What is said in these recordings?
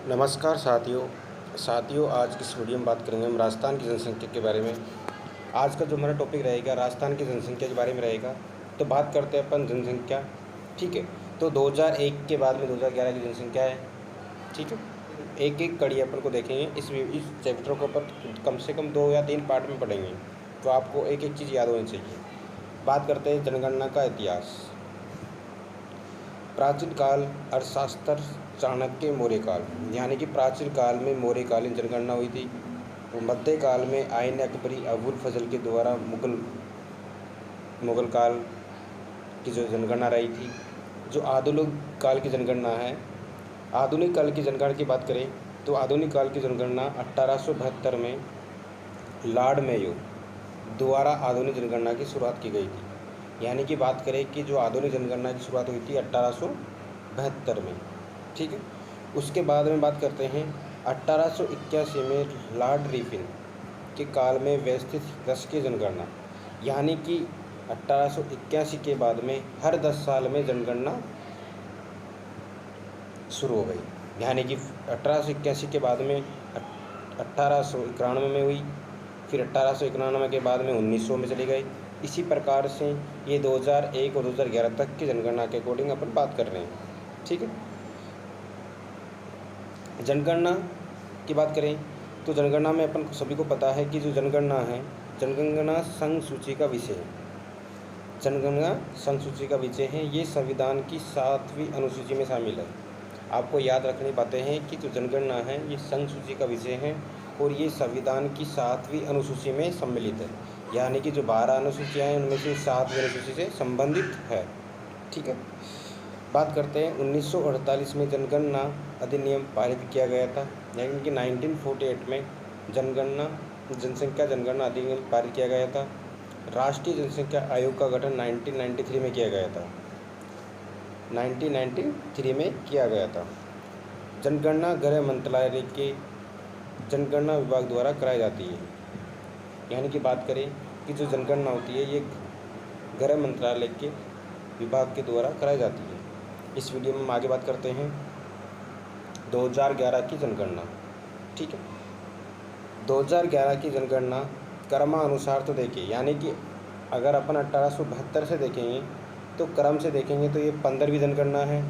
नमस्कार साथियों आज की इस वीडियो में बात करेंगे हम राजस्थान की जनसंख्या के बारे में। आज का जो हमारा टॉपिक रहेगा राजस्थान की जनसंख्या के बारे में रहेगा। तो बात करते हैं अपन जनसंख्या, ठीक है। तो 2001 के बाद में 2011 की जनसंख्या है, ठीक है। एक एक कड़ी अपन को देखेंगे। इस चैप्टर को अपन कम से कम 2 या 3 पार्ट में पढ़ेंगे, तो आपको एक एक चीज़ याद होनी चाहिए। बात करते हैं जनगणना का इतिहास। प्राचीन काल अर्थशास्त्र चाणक्य मौर्य काल, यानी कि प्राचीन काल में मौर्यकालीन जनगणना हुई थी। मध्यकाल में आइन अकबरी अबुल फजल के द्वारा मुगल काल की जो जनगणना रही थी। जो आधुनिक काल की जनगणना है, आधुनिक काल की जनगणना की बात करें तो आधुनिक काल की जनगणना 1872 में लॉर्ड मेयो द्वारा आधुनिक जनगणना की शुरुआत की गई थी। यानी कि बात करें कि जो आधुनिक जनगणना की शुरुआत हुई थी 1872 में, ठीक है। उसके बाद में बात करते हैं 1881 में लॉर्ड रिपन के काल में व्यवस्थित दशकीय जनगणना, यानी कि 1881 के बाद में हर 10 साल में जनगणना शुरू हो गई। यानी कि 1881 के बाद में 1891 में हुई, फिर 1891 के बाद में 1900 में चली गई। इसी प्रकार से ये 2001 और 2011 तक की जनगणना के अकॉर्डिंग अपन बात कर रहे हैं, ठीक है। जनगणना की बात करें तो जनगणना में अपन सभी को पता है कि जो जनगणना है, जनगणना संघ सूची का विषय है। जनगणना संघ सूची का विषय है, ये संविधान की 7वीं अनुसूची में शामिल है। आपको याद रखनी बातें हैं कि जो जनगणना है ये संघ सूची का विषय है और ये संविधान की 7वीं अनुसूची में सम्मिलित है। यानी कि जो 12 अनुसूचियाँ हैं उनमें से 7वीं अनुसूची से संबंधित है, ठीक है। बात करते हैं 1948 में जनगणना अधिनियम पारित किया गया था। यानी कि 1948 में जनसंख्या जनगणना अधिनियम पारित किया गया था। राष्ट्रीय जनसंख्या आयोग का गठन 1993 में किया गया था, 1993 में किया गया था। जनगणना गृह मंत्रालय के जनगणना विभाग द्वारा कराई जाती है। यानी कि बात करें कि जो जनगणना होती है ये गृह मंत्रालय के विभाग के द्वारा कराई जाती है। इस वीडियो में हम आगे बात करते हैं 2011 की जनगणना, ठीक है। 2011 की जनगणना क्रमानुसार तो देखिए, यानी कि अगर अपन 1872 से देखेंगे तो क्रम से देखेंगे तो ये 15वीं जनगणना है।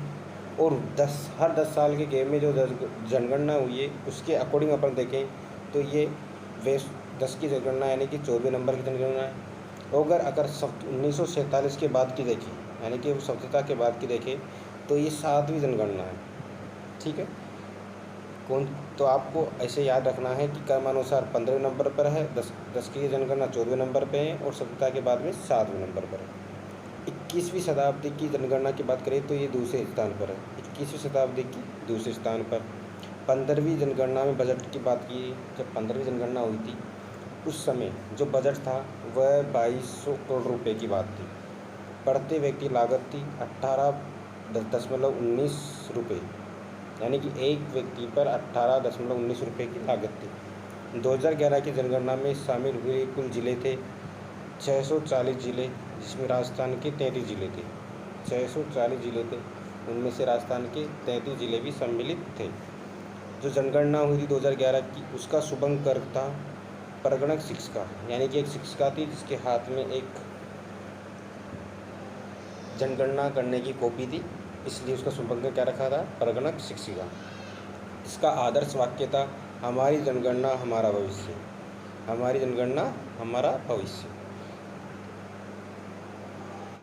और हर 10 साल के गैप में जो जनगणना हुई है उसके अकॉर्डिंग अपन देखें तो ये 10 की जनगणना यानी कि 14वें नंबर की जनगणना है। और अगर 1947 के बाद की देखें, यानी कि स्वतंत्रता के बाद की देखें तो ये 7वीं जनगणना है, ठीक है। तो आपको ऐसे याद रखना है कि क्रमानुसार 15वें नंबर पर है, 10 की जनगणना 14वें नंबर पे है और स्वतंत्रता के बाद में 7वें नंबर पर है। 21वीं शताब्दी की जनगणना की बात करें तो ये दूसरे स्थान पर है, 21वीं शताब्दी की दूसरे स्थान पर। 15वीं जनगणना में बजट की बात की, जब 15वीं जनगणना हुई थी उस समय जो बजट था वह 2200 करोड़ रुपए की बात थी। प्रति व्यक्ति लागत थी 18.19 रुपये, यानी कि एक व्यक्ति पर 18.19 रुपये की लागत थी। 2011 की जनगणना में शामिल हुए कुल जिले थे 640 जिले, जिसमें राजस्थान के 33 जिले थे। 640 जिले थे, उनमें से राजस्थान के 33 जिले भी सम्मिलित थे। जो जनगणना हुई थी 2011 की उसका शुभंकर था परगणक शिक्षिका, यानी कि एक शिक्षिका थी जिसके हाथ में एक जनगणना करने की कॉपी थी, इसलिए उसका शुभंकर क्या रखा था, परगणक शिक्षिका। इसका आदर्श वाक्य था हमारी जनगणना हमारा भविष्य, हमारी जनगणना हमारा भविष्य।